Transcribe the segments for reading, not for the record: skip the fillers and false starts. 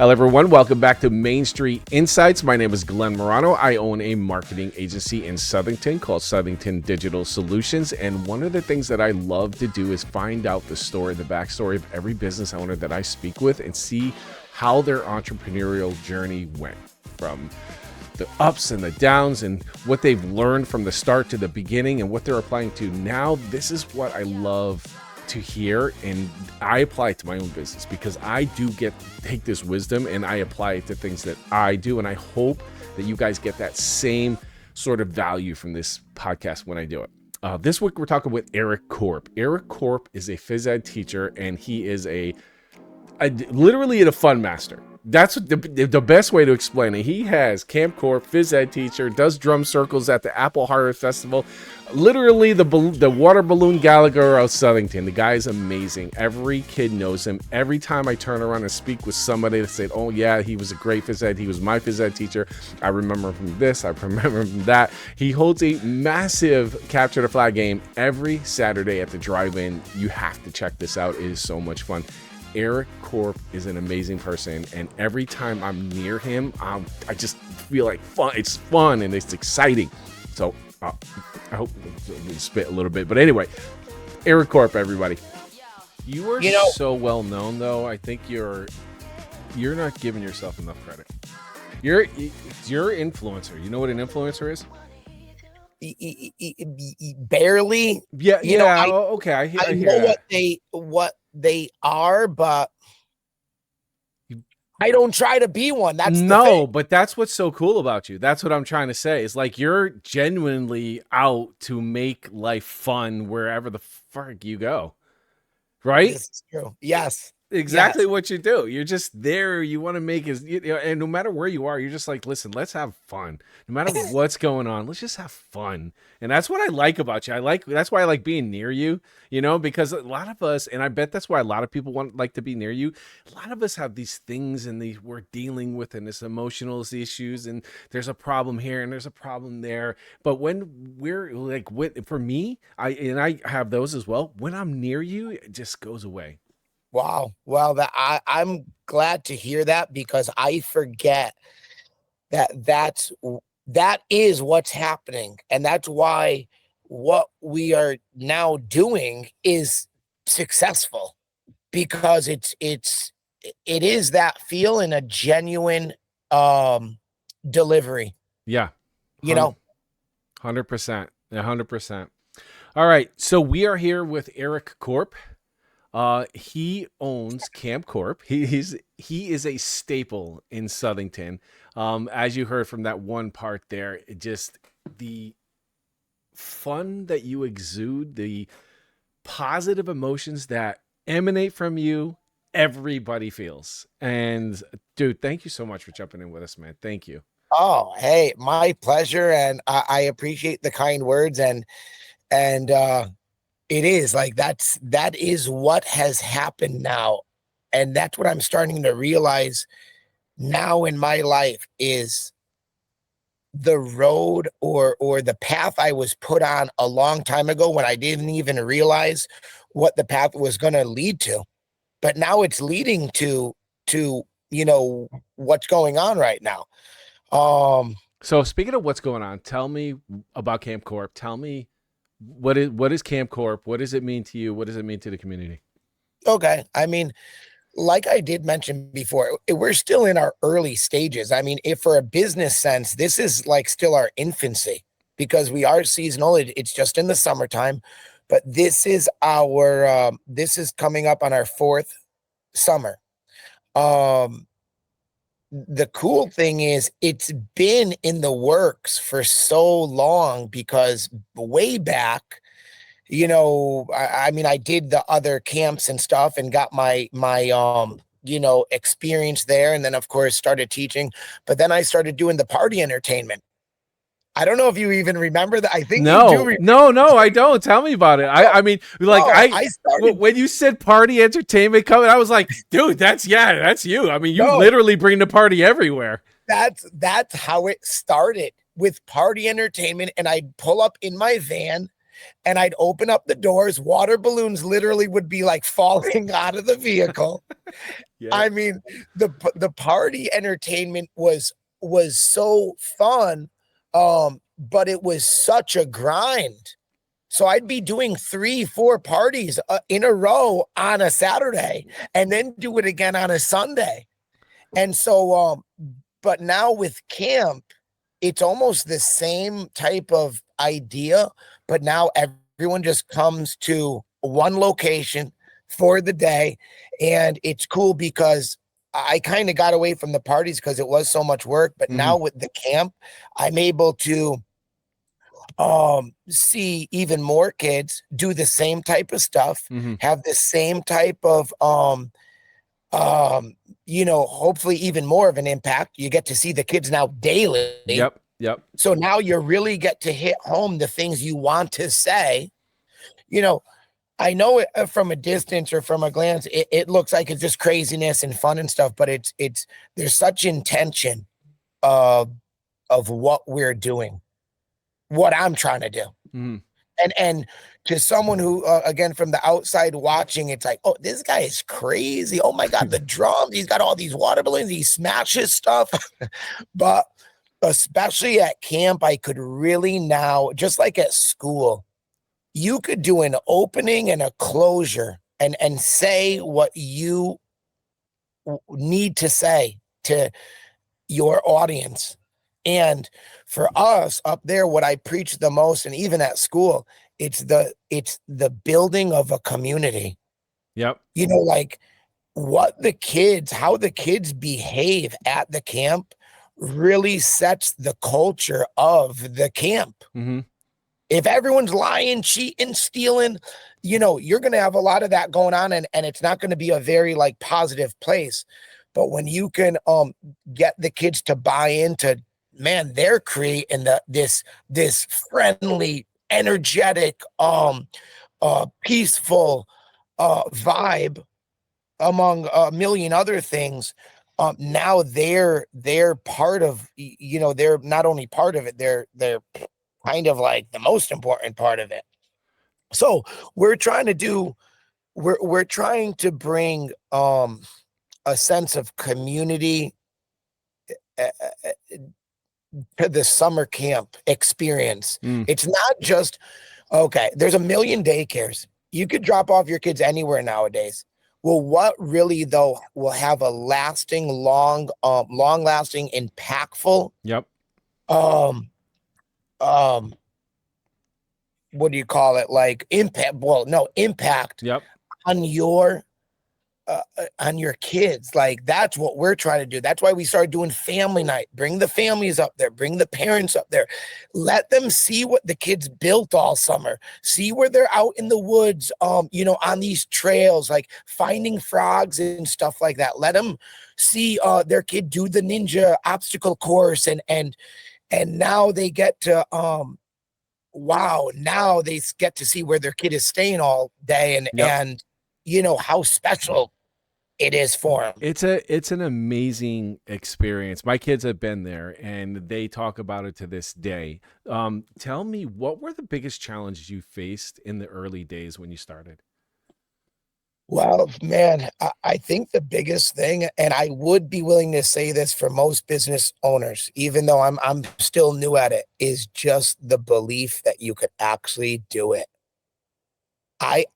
Hello, everyone. Welcome back to Main Street Insights. My name is Glenn Morano. I own a marketing agency in Southington called Southington Digital Solutions. And one of the things that I love to do is find out the story, the backstory of every business owner that I speak with and see how their entrepreneurial journey went, from the ups and the downs and what they've learned from the start to the beginning and what they're applying to now. This is what I love to hear, and I apply it to my own business because I do take this wisdom and I apply it to things that I do, and I hope that you guys get that same sort of value from this podcast when I do it. This week we're talking with Eric Korp. Eric Korp is a phys ed teacher, and he is literally a fun master. That's the best way to explain it. He has Camp Korp, phys ed teacher, does drum circles at the Apple Harvest Festival. Literally the water balloon Gallagher of Southington. The guy is amazing. Every kid knows him. Every time I turn around and speak with somebody that said, oh yeah, he was a great phys ed, he was my phys ed teacher, I remember him from this, I remember him from that. He holds a massive capture the flag game every Saturday at the drive-in. You have to check this out. It is so much fun. Eric Korp is an amazing person, and every time I'm near him, I just feel like fun. It's fun and it's exciting. So I hope we spit a little bit, but anyway, Eric Korp, everybody. You are so well known, though. I think you're not giving yourself enough credit. You're an influencer. You know what an influencer is? Barely. Yeah. Okay. I know what they are, but I don't try to be one. That's but that's what's so cool about you. That's what I'm trying to say. Is like you're genuinely out to make life fun wherever the fuck you go. Right? This is true. Yes. Exactly what you do. You're just there. You want to make and no matter where you are, you're just like, listen, let's have fun. No matter what's going on, let's just have fun. And that's what I like about you. That's why I like being near you, because a lot of us, and I bet that's why a lot of people like to be near you. A lot of us have these things and we're dealing with, and this emotional issues, and there's a problem here and there's a problem there. But when we're like, for me, I have those as well. When I'm near you, it just goes away. Wow. Well, I'm glad to hear that, because I forget that is what's happening. And that's why what we are now doing is successful, because it is that feel in a genuine delivery. Yeah. 100%. 100%. All right. So we are here with Eric Korp. He owns Camp Korp. He is a staple in Southington. As you heard from that one part there, just the fun that you exude, the positive emotions that emanate from you, everybody feels. And dude, thank you so much for jumping in with us, man. Thank you. Oh, hey, my pleasure. And I appreciate the kind words, and it is like, that is what has happened now. And that's what I'm starting to realize now in my life, is the road or the path I was put on a long time ago, when I didn't even realize what the path was going to lead to. But now it's leading to what's going on right now. So speaking of what's going on, tell me about Camp Korp. Tell me, what is Camp Korp? What does it mean to you? What does it mean to the community? Okay. I mean, like I did mention before, we're still in our early stages. I mean, if for a business sense, this is like still our infancy, because we are seasonal. It's just in the summertime, but this is this is coming up on our 4th summer. The cool thing is, it's been in the works for so long, because way back, I mean, I did the other camps and stuff and got my experience there. And then of course started teaching, but then I started doing the party entertainment. I don't know if you even remember that. I think no, you do. No, I don't. Tell me about it. I mean, like, I started, when you said party entertainment coming, I was like, dude, that's you. I mean, you literally bring the party everywhere. That's how it started, with party entertainment. And I'd pull up in my van and I'd open up the doors. Water balloons literally would be like falling out of the vehicle. Yeah. I mean, the party entertainment was so fun, but it was such a grind. So I'd be doing 3-4 parties in a row on a Saturday, and then do it again on a Sunday. And so, but now with camp, it's almost the same type of idea, but now everyone just comes to one location for the day. And it's cool because I kind of got away from the parties because it was so much work. But now with the camp, I'm able to see even more kids do the same type of stuff, have the same type of hopefully even more of an impact. You get to see the kids now daily. Yep. So now you really get to hit home the things you want to say. I know it from a distance or from a glance, it looks like it's just craziness and fun and stuff, but there's such intention of what we're doing, what I'm trying to do. And to someone who, again, from the outside watching, it's like, oh, this guy is crazy. Oh my God, the drums, he's got all these water balloons, he smashes stuff. But especially at camp, I could really now, just like at school, you could do an opening and a closure and say what you need to say to your audience. And for us up there, what I preach the most, and even at school, it's the building of a community. Yep. Like how the kids behave at the camp really sets the culture of the camp. If everyone's lying, cheating, stealing, you're going to have a lot of that going on, and it's not going to be a very like positive place. But when you can get the kids to buy into, man, they're creating this friendly, energetic, peaceful vibe among a million other things. Now they're part of, they're not only part of it, they're kind of like the most important part of it. So we're trying to bring a sense of community to the summer camp experience. It's not just, okay, there's a million daycares. You could drop off your kids anywhere nowadays. Well, what really though will have a lasting, long lasting, impactful, what do you call it? Like impact. Well, no, impact on your kids. Like that's what we're trying to do. That's why we started doing family night. Bring the families up there, bring the parents up there, let them see what the kids built all summer, see where they're out in the woods, on these trails, like finding frogs and stuff like that. Let them see their kid do the ninja obstacle course, and now they get to now they get to see where their kid is staying all day, and how special it is for them. It's an amazing experience. My kids have been there and they talk about it to this day. Tell me, what were the biggest challenges you faced in the early days when you started? Well, man, I think the biggest thing, and I would be willing to say this for most business owners, even though I'm still new at it, is just the belief that you could actually do it.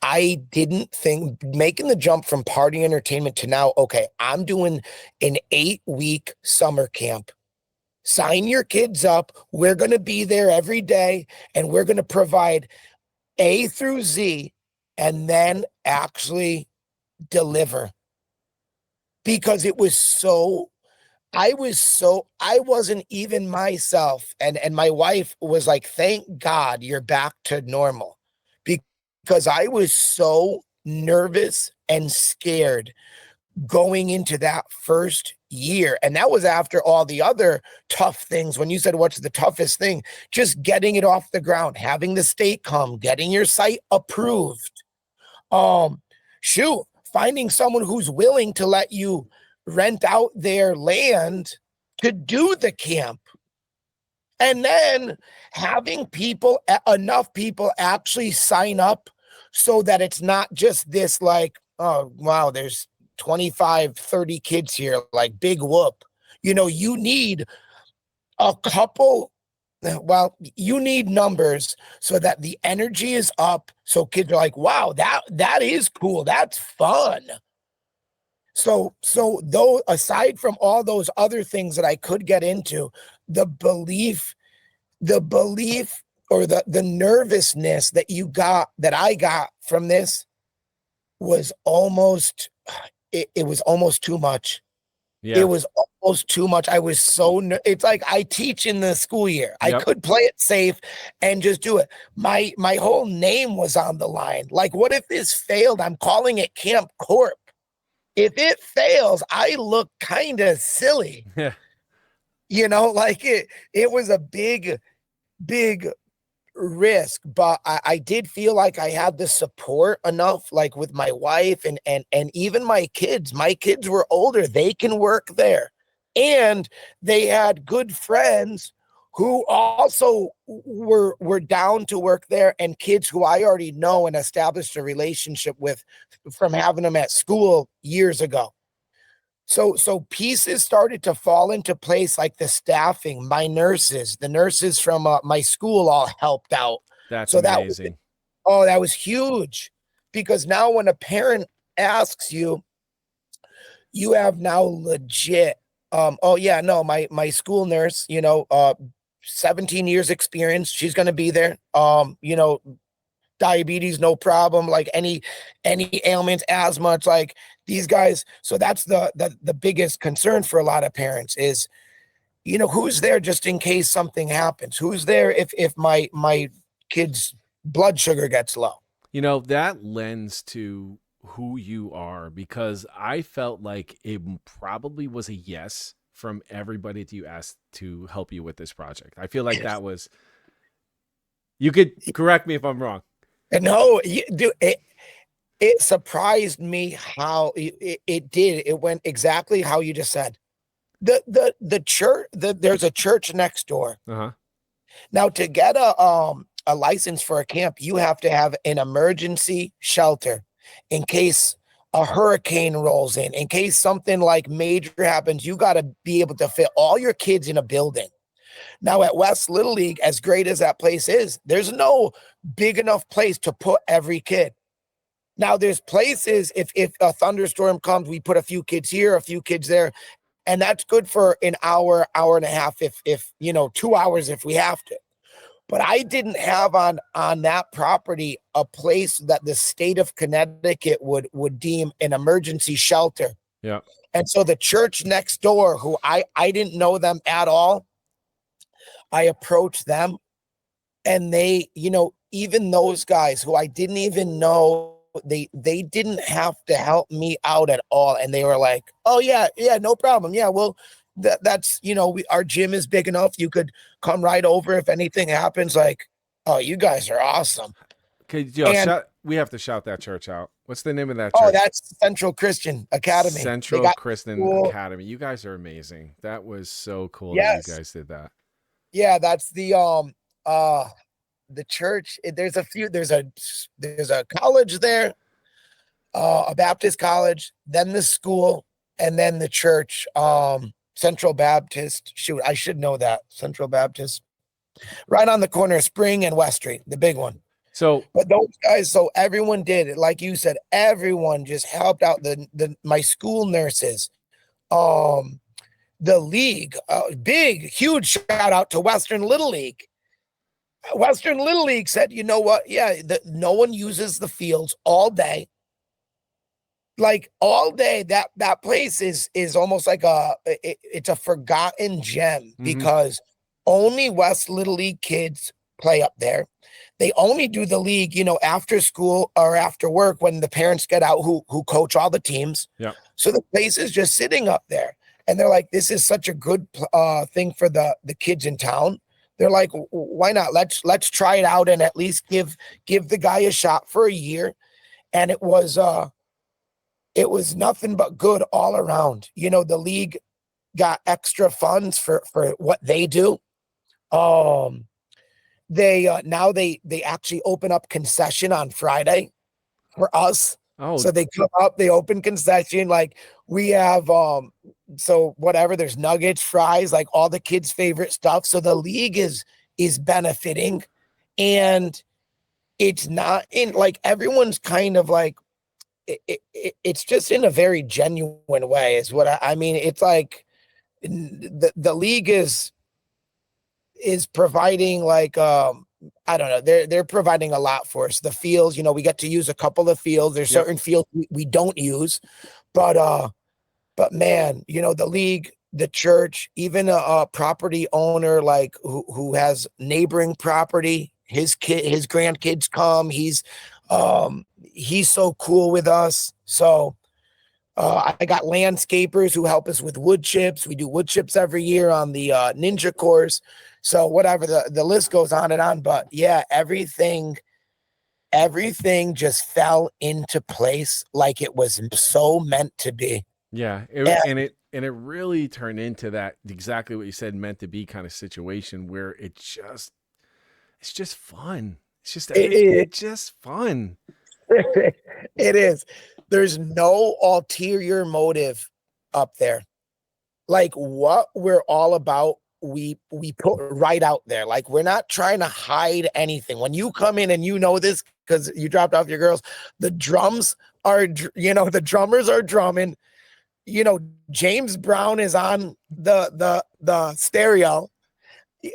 I didn't think making the jump from party entertainment to now, okay, I'm doing an 8-week summer camp. Sign your kids up. We're going to be there every day, and we're going to provide A through Z, and then actually deliver. Because it was so, I wasn't even myself. And my wife was like, thank God you're back to normal. Because I was so nervous and scared going into that first year. And that was after all the other tough things. When you said, what's the toughest thing? Just getting it off the ground, having the state come, getting your site approved. Finding someone who's willing to let you rent out their land to do the camp. And then having enough people actually sign up so that it's not just this like, oh, wow, there's 25, 30 kids here, like big whoop. You need a couple. Well, you need numbers so that the energy is up. So kids are like, wow, that is cool. That's fun. So though, aside from all those other things that I could get into, the belief or the nervousness that I got from this was almost, it was almost too much. Yeah. It was almost too much. I was it's like I teach in the school year. I Yep. could play it safe and just do it. My whole name was on the line. Like, what if this failed? I'm calling it Camp Korp. If it fails, I look kind of silly. Yeah. Like it was a big risk, but I did feel like I had the support enough, like with my wife and even my kids. My kids were older. They can work there. And they had good friends who also were down to work there, and kids who I already know and established a relationship with from having them at school years ago. So pieces started to fall into place, like the staffing, the nurses from my school all helped out. That's So amazing. that was huge, because now when a parent asks you, you have now legit, oh yeah, no, my school nurse, 17 years experience, she's going to be there. Diabetes, no problem. Like any ailments, asthma, it's like these guys. So that's the biggest concern for a lot of parents is, who's there just in case something happens? Who's there if my kid's blood sugar gets low? That lends to who you are, because I felt like it probably was a yes from everybody that you asked to help you with this project. I feel like that was, you could correct me if I'm wrong. And no, it surprised me how it did. It went exactly how you just said. The church, there's a church next door. Uh-huh. Now, to get a license for a camp, you have to have an emergency shelter in case a hurricane rolls in case something like major happens. You got to be able to fit all your kids in a building. Now at West Little League, as great as that place is, there's no big enough place to put every kid. Now there's places, if a thunderstorm comes, we put a few kids here, a few kids there, and that's good for an hour and a half, if 2 hours if we have to. But I didn't have on that property a place that the state of Connecticut would deem an emergency shelter. Yeah. And so the church next door, who I didn't know them at all, I approached them, and they, even those guys who I didn't even know, they didn't have to help me out at all. And they were like, oh yeah, no problem. Yeah, well, that's, our gym is big enough. You could come right over if anything happens. Like, oh, you guys are awesome. Okay, we have to shout that church out. What's the name of that church? Oh, that's Central Christian Academy. Central Christian Academy. You guys are amazing. That was so cool that you guys did that. Yeah, that's the church. There's a college there, a Baptist college, then the school, and then the church, Central Baptist. Shoot, I should know that. Central Baptist, right on the corner of Spring and West Street, the big one. So, but those guys, so everyone did it. Like you said, everyone just helped out my school nurses, the league, huge shout out to Western Little League. Western Little League said, you know what? Yeah, no one uses the fields all day. That place is almost like it's a forgotten gem, because only West Little League kids play up there. They only do the league, after school or after work when the parents get out who coach all the teams. Yeah. So the place is just sitting up there. And they're like, this is such a good thing for the kids in town. They're like, why not? Let's try it out and at least give the guy a shot for a year. And it was nothing but good all around. The league got extra funds for what they do. Um, they now they actually open up concession on Friday for us. Oh, So they come up, they open concession. Like we have so whatever, there's nuggets, fries, like all the kids' favorite stuff. So the league is benefiting, and it's not in like everyone's kind of like it's just in a very genuine way, is what I mean. It's like the league is providing like I don't know, they're providing a lot for us. The fields, you know, we get to use a couple of fields. There's yep. certain fields we don't use, but man, you know, the league, the church, even a property owner like who has neighboring property, his grandkids come. He's so cool with us. So I got landscapers who help us with wood chips. We do wood chips every year on the ninja course. So whatever, the list goes on and on. But yeah, everything just fell into place like it was so meant to be. Yeah, And and it really turned into that exactly what you said meant to be kind of situation where it's just fun. It's just it, it's just fun. it is. There's no ulterior motive up there. Like what we're all about, we put right out there. Like we're not trying to hide anything. When you come in, and you know this because you dropped off your girls, the drums are, you know, the drummers are drumming. You know, James Brown is on the stereo.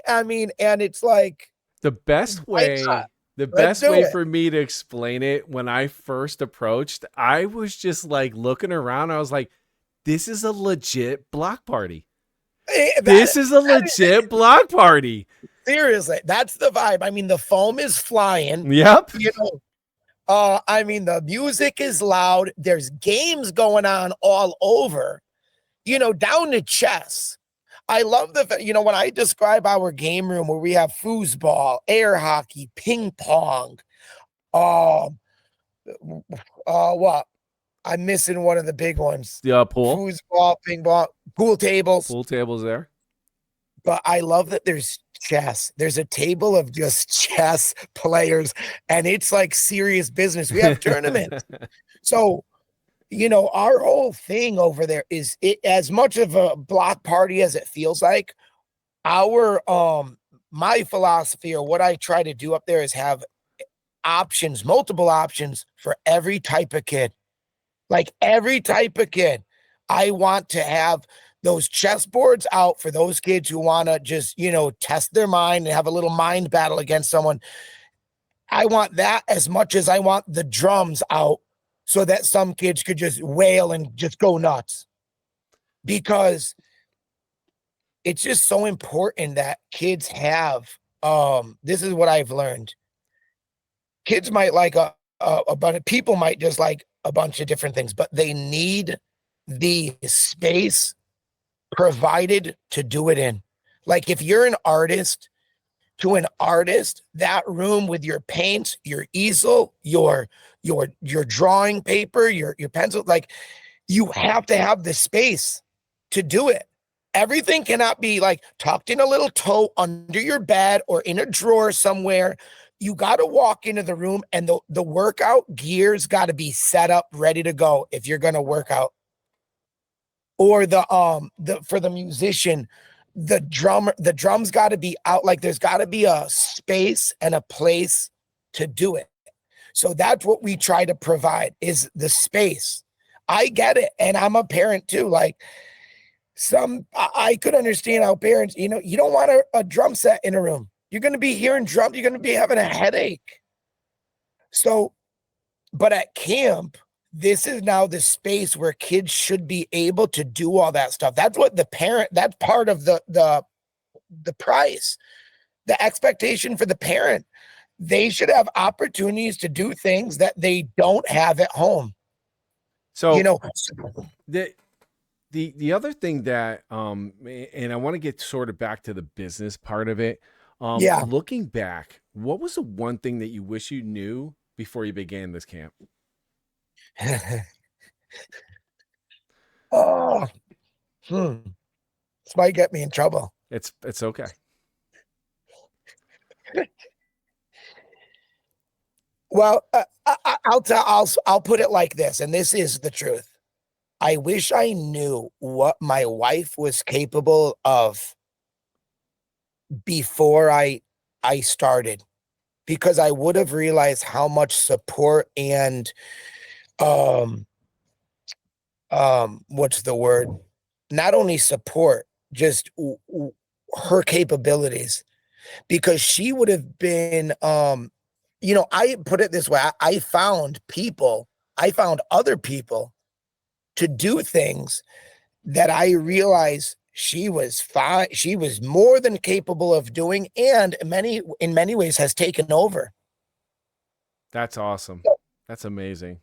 I mean, and it's like, The why not? Let's best do way it. for me to explain it when I first approached, I was just like looking around. I was like, this is a legit block party. That This is a legit block party. seriously, that's the vibe. I mean, the foam is flying. Yep. You know, I mean, the music is loud. There's games going on all over, you know, down to chess. I love you know, when I describe our game room where we have foosball, air hockey, ping pong, um, what? I'm missing one of the big ones. The pool. Foosball, ping pong, pool tables. Pool tables there. But I love that there's chess. There's a table of just chess players, and it's like serious business. We have tournaments. So, you know, our whole thing over there is it as much of a block party as it feels like. Our my philosophy, or what I try to do up there, is have options, multiple options for every type of kid. Like every type of kid. I want to have those chessboards out for those kids who want to just, you know, test their mind and have a little mind battle against someone. I want that as much as I want the drums out so that some kids could just wail and just go nuts. Because it's just so important that kids have this is what I've learned. Kids might like a bunch of people might just like a bunch of different things, but they need the space provided to do it in. Like if you're an artist, to an artist, that room with your paints, your easel, your drawing paper, your pencil, like you have to have the space to do it. Everything cannot be like tucked in a little tote under your bed or in a drawer somewhere. You got to walk into the room, and the workout gear's got to be set up, ready to go if you're going to work out. Or the for the musician, the drums got to be out. Like there's got to be a space and a place to do it. So that's what we try to provide, is the space. I get it, and I'm a parent too. Like I could understand how parents, you know, you don't want a drum set in a room. You're going to be hearing drums. You're going to be having a headache. So, but at camp, this is now the space where kids should be able to do all that stuff. That's what that's part of the price, the expectation for the parent. They should have opportunities to do things that they don't have at home. You So know, the the other thing that and I want to get sort of back to the business part of it. yeah. Looking back, what was the one thing that you wish you knew before you began this camp? Oh, this might get me in trouble. It's okay. Well, I'll put it like this, and this is the truth. I wish I knew what my wife was capable of before I started, because I would have realized how much support and um what's the word? Not only support, just her capabilities, because she would have been I put it this way, I found people, I found other people to do things that I realized she was fine, she was more than capable of doing, and in many ways has taken over. That's awesome. That's amazing.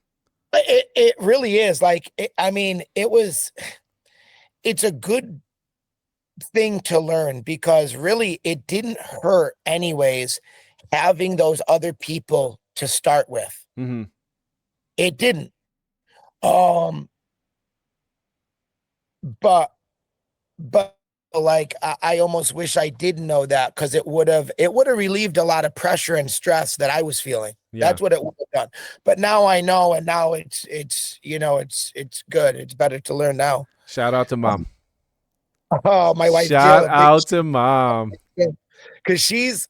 It really is like I mean, it's a good thing to learn, because really it didn't hurt anyways having those other people to start with. Hmm. It didn't. Um, but like I almost wish I didn't know that, because it would have relieved a lot of pressure and stress that I was feeling. Yeah. That's what it would have done. But now I know, and now it's good. It's better to learn now. Shout out to mom. Oh, my wife Jill, Shout a big out to mom. because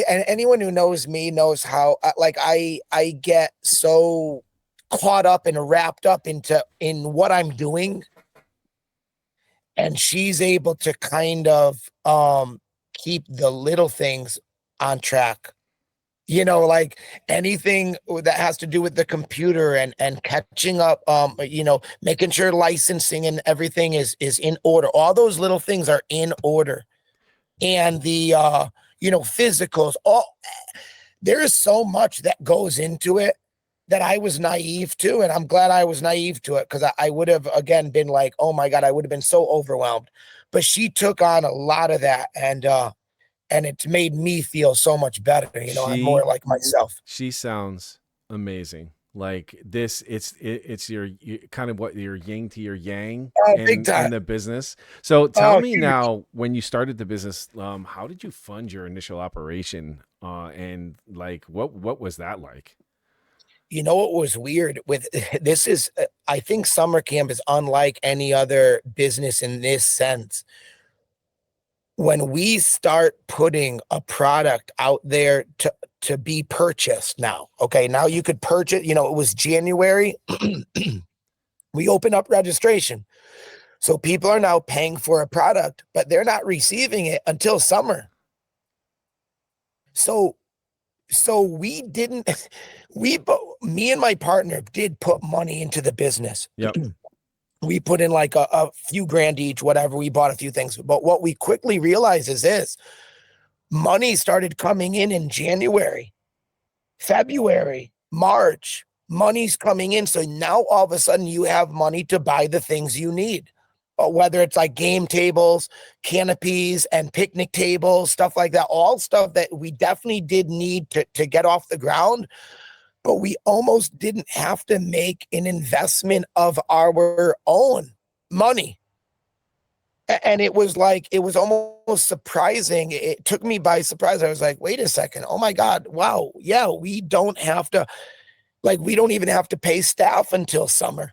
and anyone who knows me knows how like I get so caught up and wrapped up in what I'm doing, and she's able to kind of keep the little things on track. Like anything that has to do with the computer and catching up, making sure licensing and everything is in order. All those little things are in order. And the physicals, all there is so much that goes into it that I was naive to, and I'm glad I was naive to it, because I would have again been like, oh my God, I would have been so overwhelmed. But she took on a lot of that, and it's made me feel so much better. I'm more She like myself. she sounds amazing. Like this, it's your kind of what your yin to your yang Oh, big in time. the business. So tell Oh, me huge. now, when you started the business, how did you fund your initial operation? And like, what was that like? You know what was weird with this is I think summer camp is unlike any other business in this sense. When we start putting a product out there to be purchased now, okay, now you could purchase, it was January. We open up registration. So people are now paying for a product, but they're not receiving it until summer. So we didn't me and my partner did put money into the business. Yep. We put in like a few grand each, whatever. We bought a few things. But what we quickly realized is this: money started coming in January, February, March. Money's coming in. So now all of a sudden you have money to buy the things you need. Whether it's like game tables, canopies, and picnic tables, stuff like that, all stuff that we definitely did need to get off the ground, but we almost didn't have to make an investment of our own money. And it was like, it was almost surprising. It took me by surprise. I was like, wait a second. Oh my God. Wow. Yeah. We don't have to, like, we don't even have to pay staff until summer.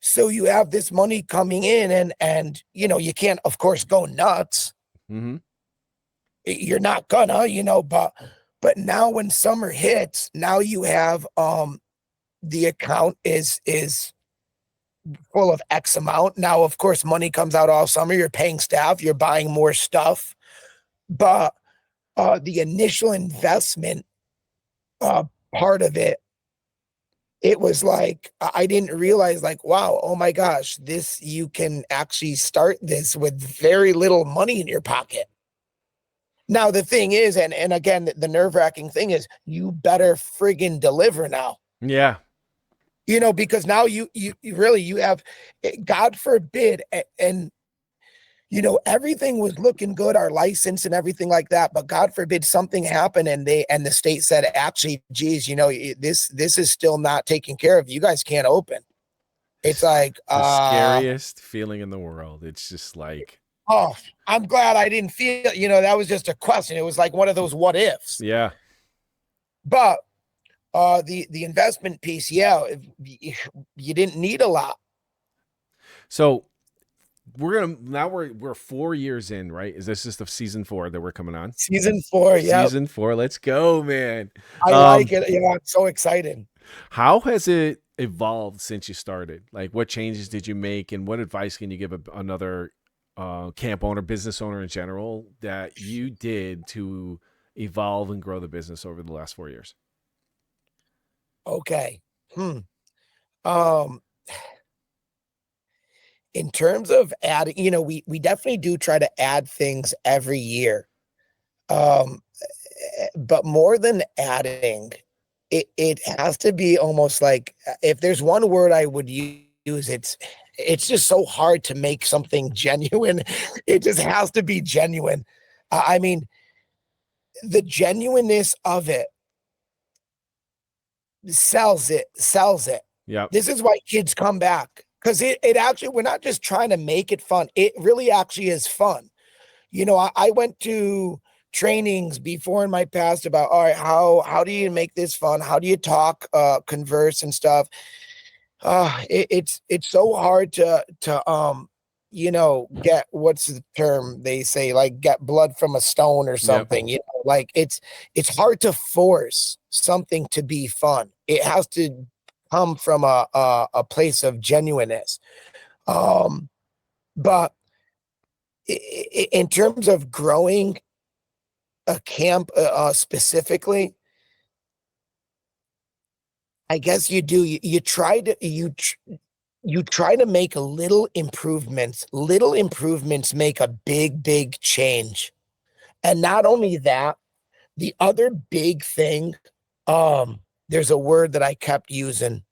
So you have this money coming in, and you can't, of course, go nuts. Mm-hmm. You're not gonna, but now when summer hits, now you have the account is full of X amount. Now, of course, money comes out all summer. You're paying staff, you're buying more stuff, but the initial investment uh, part of it, it was like I didn't realize, like, wow, oh my gosh, this you can actually start this with very little money in your pocket. Now the thing is, and again, the nerve-wracking thing is, you better friggin' deliver now. Yeah. Because now you really you have, God forbid, and everything was looking good, our license and everything like that, but God forbid something happened, and the state said, actually, geez, this is still not taken care of. You guys can't open. It's like, The scariest feeling in the world. It's just like, Oh, I'm glad I didn't feel, that was just a question. It was like one of those what ifs. Yeah. But the investment piece, yeah, you didn't need a lot. So we're 4 years in, right? Is this just the season 4 that we're coming on? Season 4, yeah. Season 4, let's go, man. I like Um, it. Yeah, I'm so excited. how has it evolved since you started? Like, what changes did you make, and what advice can you give another camp owner, business owner in general, that you did to evolve and grow the business over the last 4 years? Okay. Hmm. Um, in terms of adding, we definitely do try to add things every year. Um, but more than adding, it has to be almost like, if there's one word I would use, it's just so hard to make something genuine. It just has to be genuine. I mean, the genuineness of it sells it. Yep. This is why kids come back, because it actually, we're not just trying to make it fun. It really actually is fun. I went to trainings before in my past about, all right, how do you make this fun? How do you talk, converse and stuff? It's so hard to get, what's the term they say, like get blood from a stone or Yep. something, like it's hard to force something to be fun. It has to come from a place of genuineness. But in terms of growing a camp, specifically, I guess you try to you try to make little improvements. Little improvements make a big change. And not only that, the other big thing, there's a word that I kept using.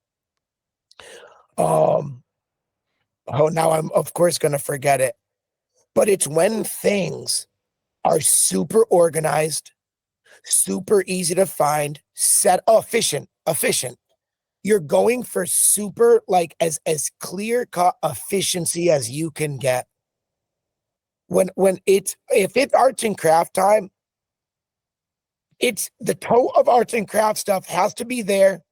Um, oh, now I'm of course gonna forget it. But it's when things are super organized, super easy to find, efficient. You're going for super, like, as clear cut efficiency as you can get. When if it's arts and craft time, it's the toe of arts and craft stuff has to be there,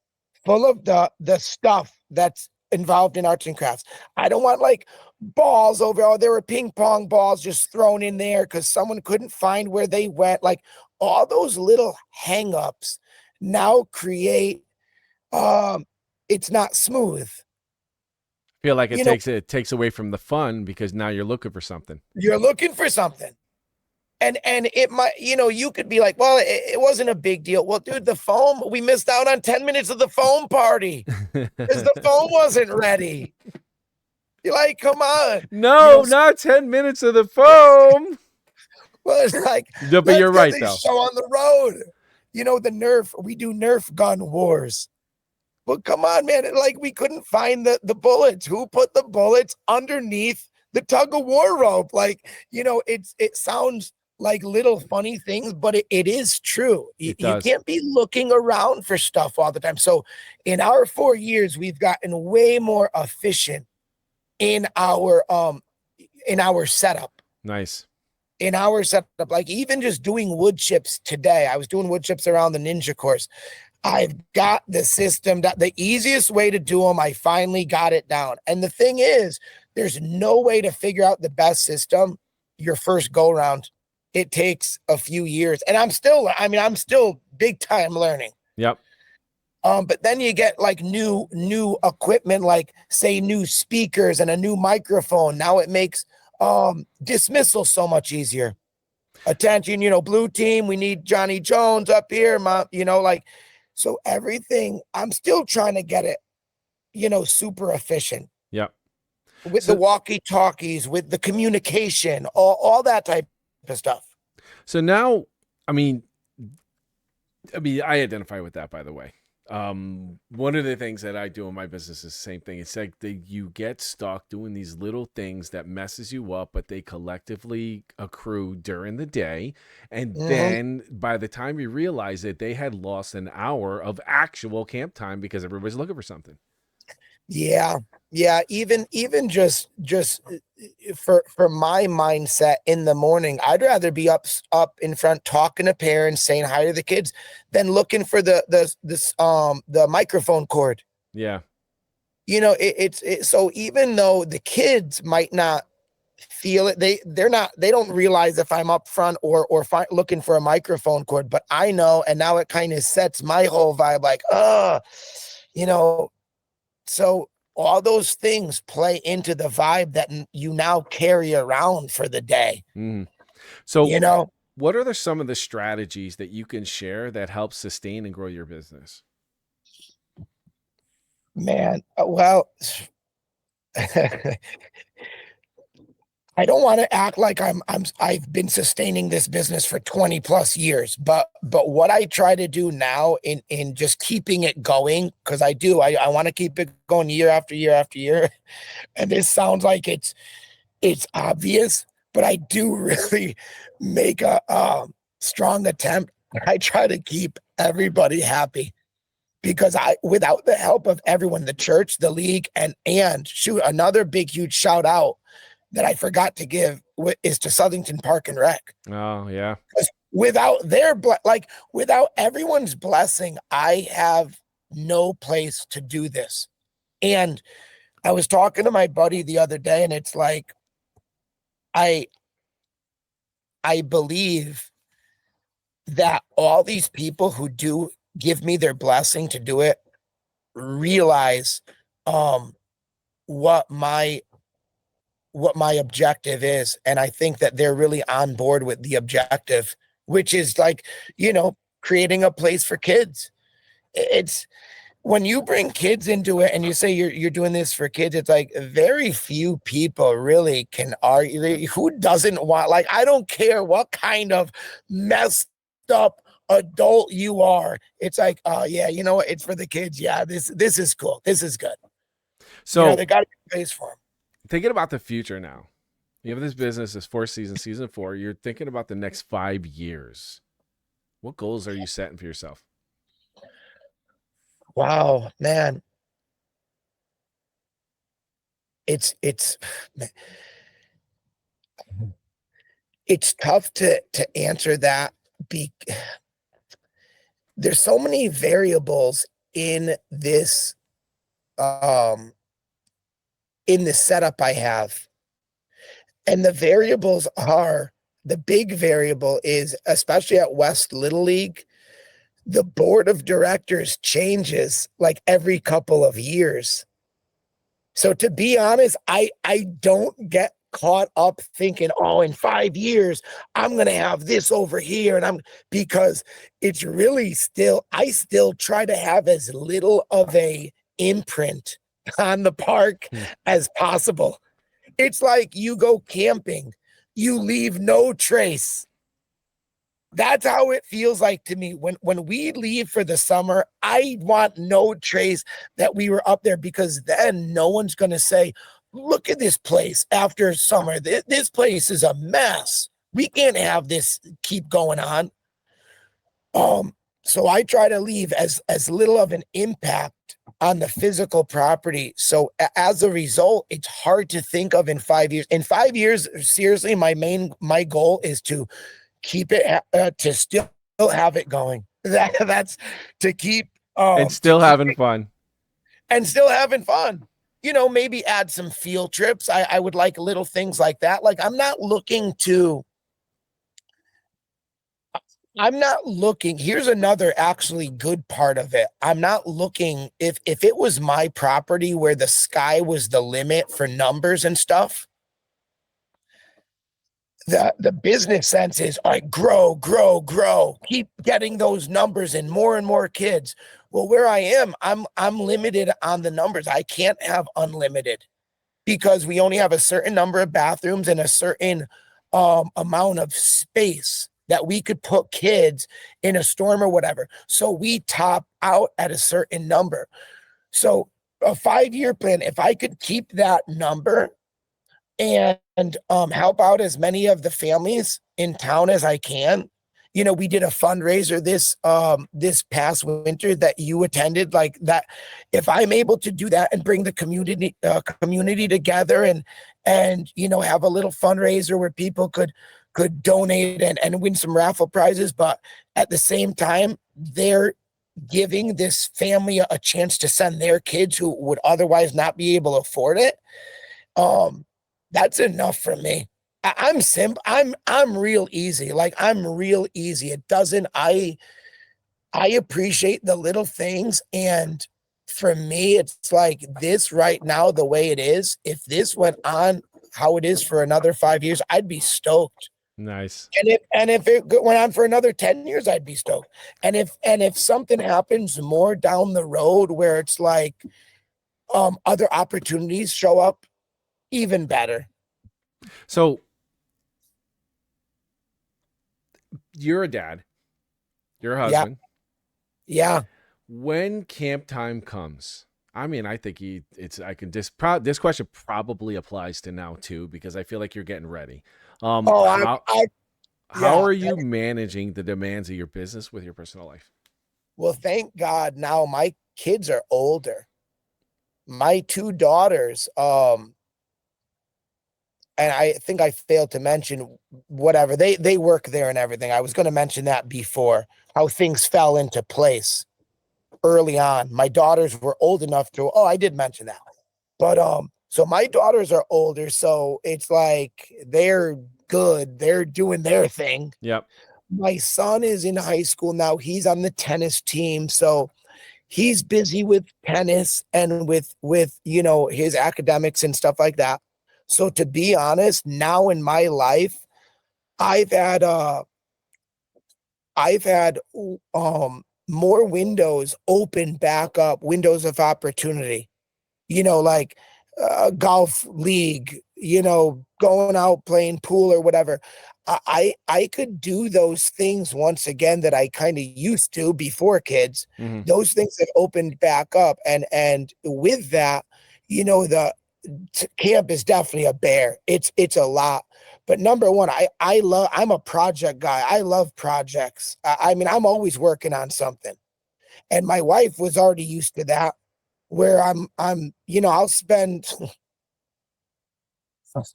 full of the stuff that's involved in arts and crafts. I don't want like balls over. Oh, there were ping pong balls just thrown in there because someone couldn't find where they went. Like, all those little hangups now create, um it's not smooth. Feel like You know, it takes away from the fun because now you're looking for something. you're looking for something. And it might, you could be like, well, it wasn't a big deal. Well, dude, the foam, we missed out on 10 minutes of the foam party because the foam wasn't ready. You're like, come on. No, not 10 minutes of the foam. Well, it's like, No, but let's you're get right, this though. show on the road. The Nerf, we do Nerf gun wars. Well, come on, man. Like, we couldn't find the bullets. Who put the bullets underneath the tug of war rope? Like, it sounds like little funny things, but it is true. It You does. can't be looking around for stuff all the time. So in our 4 years, we've gotten way more efficient in our setup. Nice. In our setup, like even just doing wood chips today, I was doing wood chips around the ninja course. I've got the system, that the easiest way to do them. I finally got it down. And the thing is, there's no way to figure out the best system your first go round. It takes a few years. And I'm still big time learning. Yep. But then you get like new equipment, like say new speakers and a new microphone. Now it makes dismissal so much easier. Attention, blue team, we need Johnny Jones up here, mom, like, so everything, I'm still trying to get it, super efficient Yep. with the So walkie-talkies, with the communication, all that type of stuff. so now, I mean, I identify with that, by the way. One of the things that I do in my business is the same thing. It's like you get stuck doing these little things that messes you up, but they collectively accrue during the day. And Mhm. then by the time you realize it, they had lost an hour of actual camp time because everybody's looking for something. Yeah. Yeah. Even just for my mindset in the morning, I'd rather be up in front talking to parents, saying hi to the kids, than looking for the microphone cord. Yeah. So even though the kids might not feel it, they don't realize if I'm up front or looking for a microphone cord, but I know, and now it kind of sets my whole vibe like, you know, so all those things play into the vibe that you now carry around for the day, Mm. So you know? what are some of the strategies that you can share that help sustain and grow your business? Man, well, I don't want to act like I've been sustaining this business for 20 plus years, but what I try to do now in just keeping it going, because I want to keep it going year after year after year. And this sounds like it's obvious, but I do really make a strong attempt. I try to keep everybody happy, because without the help of everyone, the church, the league, and shoot, another big huge shout out that I forgot to give is to Southington Park and Rec. Oh, yeah. Without without everyone's blessing, I have no place to do this. And I was talking to my buddy the other day, and it's like, I I believe that all these people who do give me their blessing to do it realize um what my objective is, and I think that they're really on board with the objective, which is like, creating a place for kids. It's when you bring kids into it and you say you're doing this for kids, it's like very few people really can argue. Who doesn't want, like, I don't care what kind of messed up adult you are. It's like, oh yeah, you know what? It's for the kids. Yeah, this is cool. This is good. So They got to be space for them. thinking about the future now, you have this business, this fourth season, season 4. You're thinking about the next 5 years. What goals are you setting for yourself? Wow, man. It's it's tough to answer that. Be There's so many variables in this um in the setup I have. And the big variable is, especially at West Little League, the board of directors changes like every couple of years. So to be honest, I don't get caught up thinking, oh, in 5 years, I'm gonna have this over here. Because it's really I still try to have as little of a imprint on the park Hmm. as possible. It's like you go camping, you leave no trace. That's how it feels like to me. When we leave for the summer, I want no trace that we were up there, because then no one's going to say, look at this place after summer. This place is a mess. We can't have this keep going on. So I try to leave as little of an impact on the physical property. So as a result, it's hard to think of in 5 years. In 5 years, seriously, my goal is to keep it to still have it going. That's to keep And still having fun. and still having fun. Maybe add some field trips. I would like little things like that. Like I'm not looking. Here's another actually good part of it. I'm not looking, if it was my property where the sky was the limit for numbers and stuff. The business sense is, all right, grow, grow, grow, keep getting those numbers and more kids. Well, where I am, I'm limited on the numbers. I can't have unlimited, because we only have a certain number of bathrooms and a certain amount of space that we could put kids in a storm or whatever. So we top out at a certain number. So a 5-year plan, if I could keep that number and help out as many of the families in town as I can, we did a fundraiser this past winter that you attended, like that. If I'm able to do that and bring the community together, and have a little fundraiser where people could donate and win some raffle prizes, but at the same time they're giving this family a chance to send their kids who would otherwise not be able to afford it. That's enough for me. I'm real easy. Like, I'm real easy. It doesn't, I appreciate the little things. And for me, it's like this right now, the way it is, if this went on how it is for another 5 years, I'd be stoked. Nice. And if it went on for another 10 years, I'd be stoked. And if something happens more down the road where it's like other opportunities show up, even better. So you're a dad, you're a Yeah. husband. Yeah. When camp time comes, I mean, I think this question probably applies to now too, because I feel like you're getting ready. Oh, How yeah. are you managing the demands of your business with your personal life? Well, thank God now my kids are older. My two daughters, and I think I failed to mention, whatever, they work there and everything. I was going to mention that before, how things fell into place early on. My daughters were old enough to, I did mention that. But so my daughters are older, so it's like they're good. They're doing their thing. Yep. My son is in high school now. He's on the tennis team, so he's busy with tennis and with his academics and stuff like that. So to be honest, now in my life, I've had more windows open back up, windows of opportunity. Like golf league, going out playing pool or whatever. I could do those things once again that I kind of used to before kids. Mm-hmm. Those things that opened back up, and with that, the camp is definitely a bear. It's a lot. But number one, I'm a project guy. I love projects. I mean, I'm always working on something, and my wife was already used to that. Where I'll spend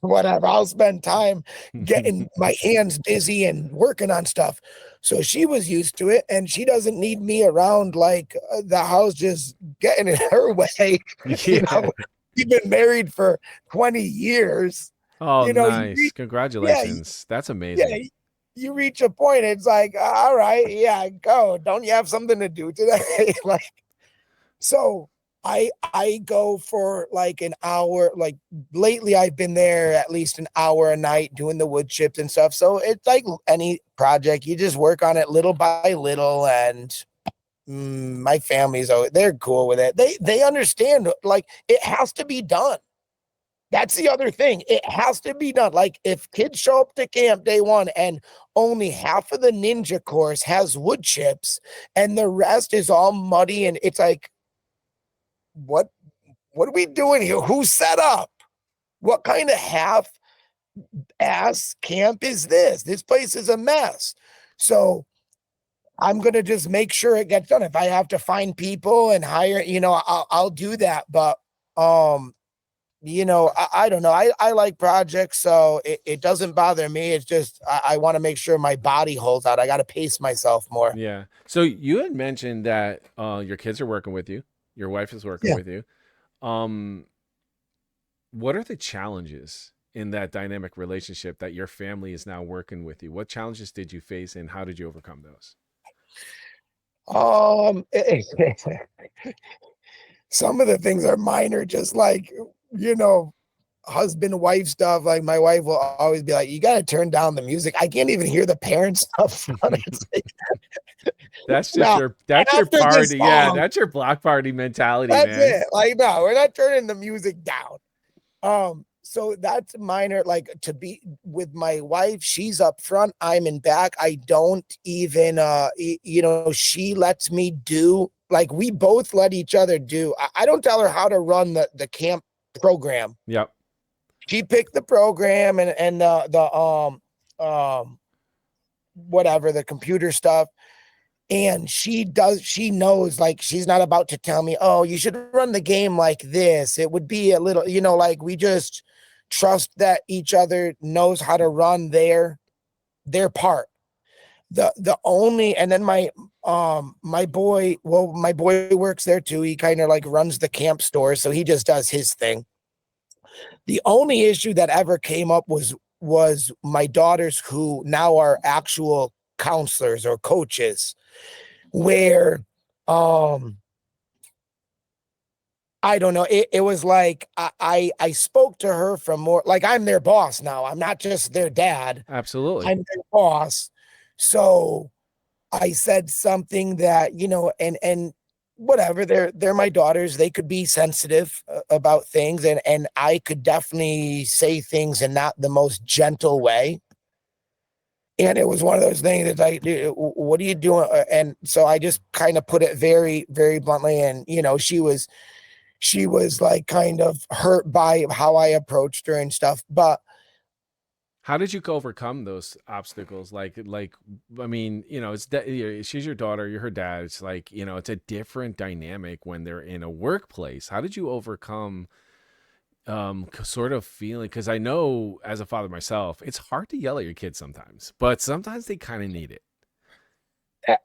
whatever. I'll spend time getting my hands busy and working on stuff. So she was used to it, and she doesn't need me around like the house just getting in her way. Yeah. We've been married for 20 years. Oh, You nice. reach, yeah, Congratulations. That's yeah, amazing. you reach a point, it's like, all right, yeah, go. Don't you have something to do today? Like, so I go for like an hour. Like, lately I've been there at least an hour a night doing the wood chips and stuff. So it's like any project, you just work on it little by little. And my family's, they're cool with it. They understand, like, it has to be done. That's the other thing. It has to be done. Like, if kids show up to camp day one and only half of the ninja course has wood chips and the rest is all muddy, and it's like, what are we doing here? Who set up? What kind of half ass camp is this? This place is a mess. So I'm going to just make sure it gets done. If I have to find people and hire, I'll do that. But, I don't know. I like projects, so it doesn't bother me. It's just, I want to make sure my body holds out. I got to pace myself more. Yeah. So you had mentioned that your kids are working with you. Your wife is working Yeah. with you. Um, what are the challenges in that dynamic relationship that your family is now working with you? What challenges did you face, and how did you overcome those? Um, some of the things are minor, just like, you know, husband wife stuff. Like, my wife will always be like, you got to turn down the music. I can't even hear the parents stuff. It's like, That's just no, that's your after this party. Yeah, song, that's your block party mentality, that's man. it. Like, no, we're not turning the music down. So that's minor. Like, to be with my wife, she's up front, I'm in back. I don't even she lets me do, like, we both let each other do. I don't tell her how to run the camp program. Yep. She picked the program, and the whatever, the computer stuff. And she knows, like, she's not about to tell me, oh, you should run the game like this. It would be a little, like, we just trust that each other knows how to run their part. The only, and then my boy works there too. He kind of like runs the camp store, so he just does his thing. The only issue that ever came up was my daughters, who now are actual counselors or coaches, where um I don't know, it was like I spoke to her from more like, I'm their boss now. I'm not just their dad. Absolutely. I'm their boss. So I said something that, and whatever, they're my daughters. They could be sensitive about things, and I could definitely say things in not the most gentle way. And it was one of those things that's like, "Dude, what are you doing?" And so I just kind of put it very, very bluntly. And, she was like kind of hurt by how I approached her and stuff. But How did you overcome those obstacles? I mean, she's your daughter, you're her dad. It's like, it's a different dynamic when they're in a workplace. How did you overcome sort of feeling? Because I know as a father myself, it's hard to yell at your kids sometimes, but sometimes they kind of need it. uh,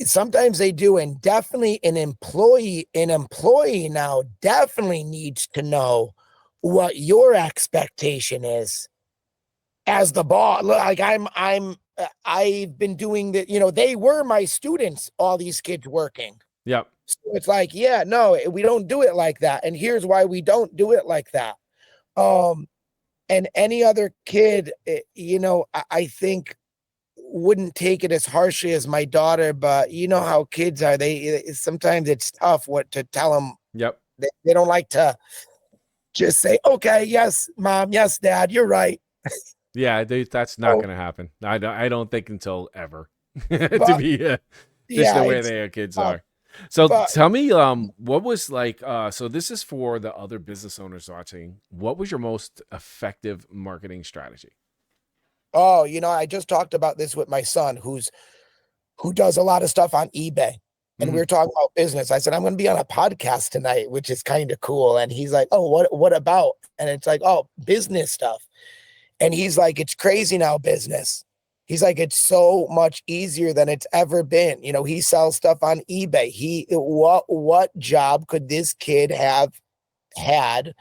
sometimes they do. And definitely an employee now definitely needs to know what your expectation is as the boss. Like, I've been doing that. They were my students, all these kids working. Yep. So it's like, yeah, no, we don't do it like that. And here's why we don't do it like that. Um, and any other kid, I think wouldn't take it as harshly as my daughter, but you know how kids are. Sometimes it's tough what to tell them. Yep. They don't like to just say, okay, yes, mom, yes, dad, you're right. Yeah, that's not So, going to happen. I don't think until ever, to but be just yeah, the way it's their kids tough. are. So But tell me, what was like, so this is for the other business owners watching. What was your most effective marketing strategy? oh, I just talked about this with my son, who does a lot of stuff on eBay. And we Mhm. were talking about business. I said, I'm going to be on a podcast tonight, which is kind of cool. And he's like, oh, what about? And it's like, oh, business stuff. And he's like, it's crazy now, business. He's like, it's so much easier than it's ever been. He sells stuff on eBay. What job could this kid have had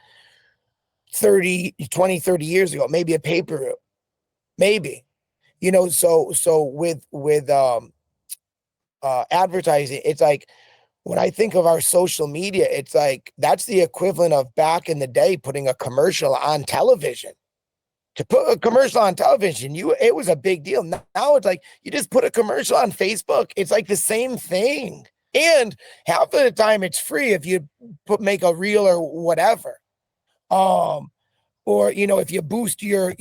30 years ago? Maybe a paper route, maybe, so with advertising, it's like, when I think of our social media, it's like that's the equivalent of back in the day putting a commercial on television. To put a commercial on television, it was a big deal. Now it's like you just put a commercial on Facebook. It's like the same thing. And half of the time it's free if you make a reel or whatever. Um, or if you boost your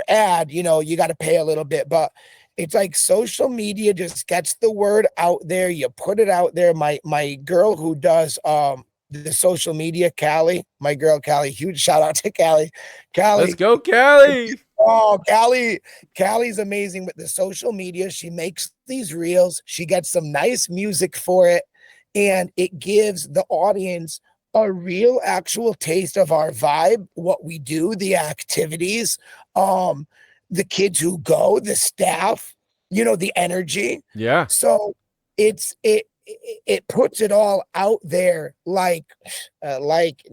ad, you got to pay a little bit. But it's like social media just gets the word out there. You put it out there. My girl who does the social media, Callie, my girl Callie, huge shout out to Callie. Let's Callie, go, Kelly. oh, Callie's amazing with the social media. She makes these reels. She gets some nice music for it, and it gives the audience a real actual taste of our vibe, what we do, the activities, the kids who go, the staff, the energy. Yeah. So it puts it all out there like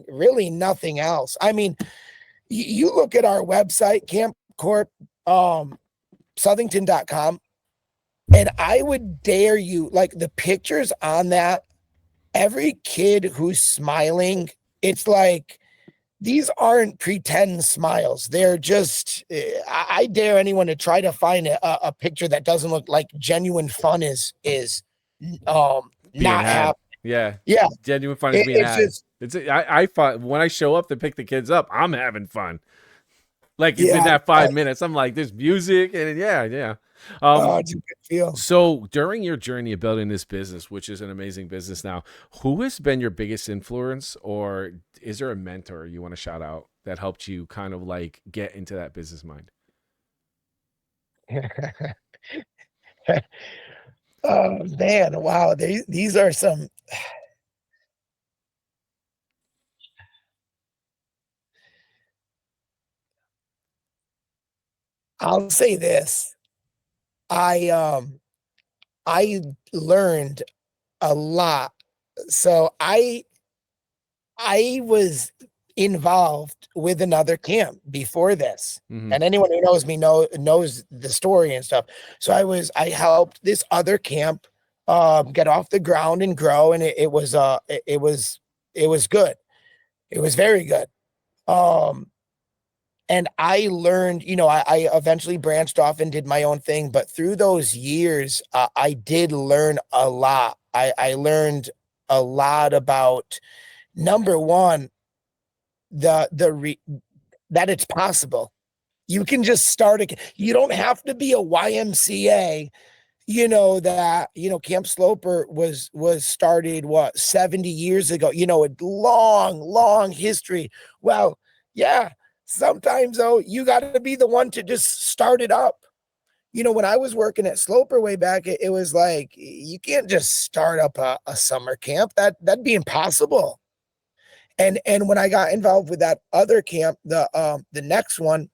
really nothing else. I mean, you look at our website, Camp Korp, Southington.com, and I would dare you, like, the pictures on that, every kid who's smiling, it's like, these aren't pretend smiles. They're just, I dare anyone to try to find a picture that doesn't look like genuine fun Being not had. happening. Yeah. Yeah. Genuine fun is being It's had. just, I find when I show up to pick the kids up, I'm having fun. Like in yeah, that 5 minutes, I'm like, there's music and yeah, yeah. it's a good feel. So during your journey of building this business, which is an amazing business now, who has been your biggest influence, or is there a mentor you want to shout out that helped you kind of like get into that business mind? Oh man, wow. These are some, I'll say this. I um I learned a lot. So I was involved with another camp before this. Hmm. And anyone who knows me knows the story and stuff. So I helped this other camp get off the ground and grow, and it was good. It was very good. Um and I learned, I eventually branched off and did my own thing, but through those years, I did learn a lot. I learned a lot about, number one, that it's possible. You can just you don't have to be a YMCA. Camp Sloper was started, what, 70 years ago, a long history. Well, yeah, sometimes though, you got to be the one to just start it up. When I was working at Sloper way back, it was like, you can't just start up a summer camp. That'd be impossible. And when I got involved with that other camp, the next one,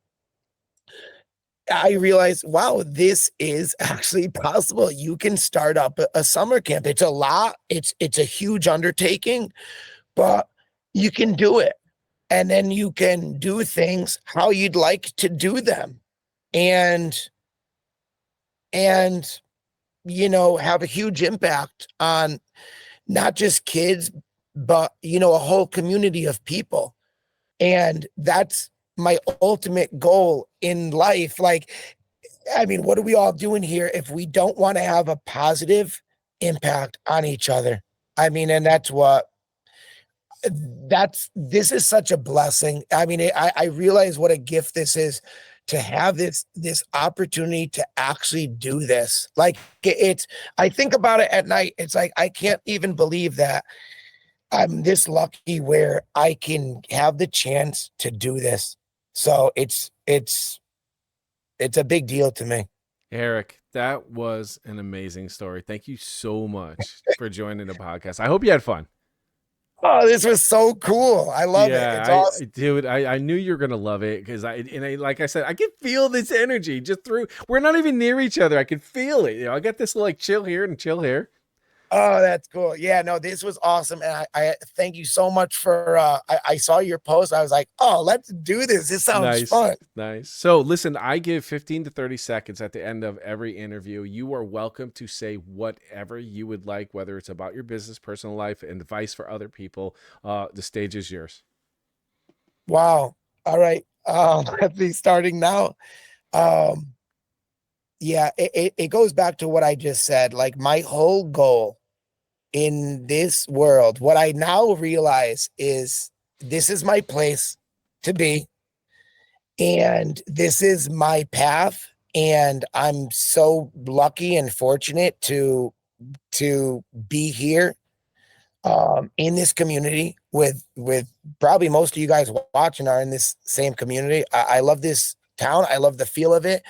I realized, wow, this is actually possible. You can start up a summer camp. It's a lot. It's a huge undertaking, but you can do it. And then you can do things how you'd like to do them. And and have a huge impact on not just kids, but a whole community of people. And that's my ultimate goal in life. Like, I mean, what are we all doing here if we don't want to have a positive impact on each other? I mean, and this is such a blessing. I mean, I realize what a gift this is, to have this opportunity to actually do this. Like, I think about it at night. It's like, I can't even believe that I'm this lucky where I can have the chance to do this. So it's a big deal to me. Eric, that was an amazing story. Thank you so much for joining the podcast. I hope you had fun. Oh, this was so cool. I love it. Yeah, It's awesome. dude, I knew you were gonna love it because like I said, I could feel this energy just through. We're not even near each other. I could feel it. I got this like chill here and chill here. Oh, that's cool. Yeah, no, this was awesome. And I thank you so much for I saw your post. I was like, oh, let's do this. This sounds Nice, fun. nice. So listen, I give 15 to 30 seconds at the end of every interview. You are welcome to say whatever you would like, whether it's about your business, personal life, and advice for other people. The stage is yours. Wow. All right. Let's be starting now. Um, yeah, it goes back to what I just said. Like, my whole goal in this world, what I now realize is, this is my place to be, and this is my path. And I'm so lucky and fortunate to be here in this community with probably most of you guys watching are in this same community. I love this town. I love the feel of it.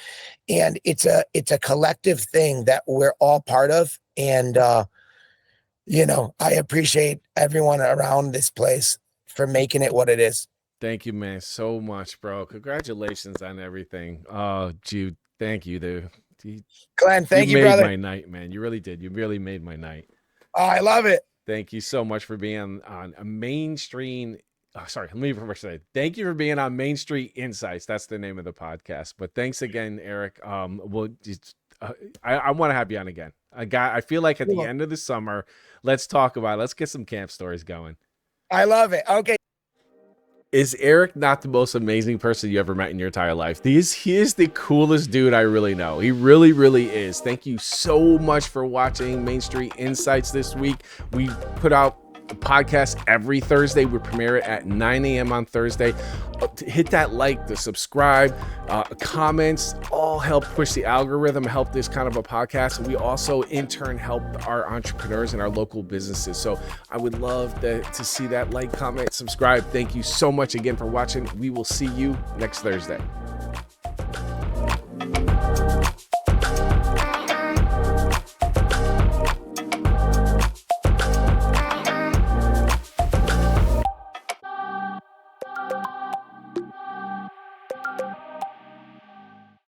And it's a collective thing that we're all part of. And I appreciate everyone around this place for making it what it is. Thank you, man, so much, bro. Congratulations on everything. Jude, thank you, dude. You, Glenn, you thank you, made brother. my night, man. You really did. You really made my night. Oh, I love it. Thank you so much for being on a mainstream. Oh, sorry, let me first say thank you for being on Main Street Insights. That's the name of the podcast. But thanks again, Eric. I want to have you on again. I feel like at the Cool. end of the summer, let's talk about it. Let's get some camp stories going. I love it. Okay. Is Eric not the most amazing person you ever met in your entire life? He is the coolest dude I really know. He really, really is. Thank you so much for watching Main Street Insights this week. We put out a podcast every Thursday. We premiere it at 9 a.m. on Thursday. Hit that like, the subscribe, comments, all help push the algorithm, help this kind of a podcast. And we also in turn help our entrepreneurs and our local businesses. So I would love to see that like, comment, subscribe. Thank you so much again for watching. We will see you next Thursday.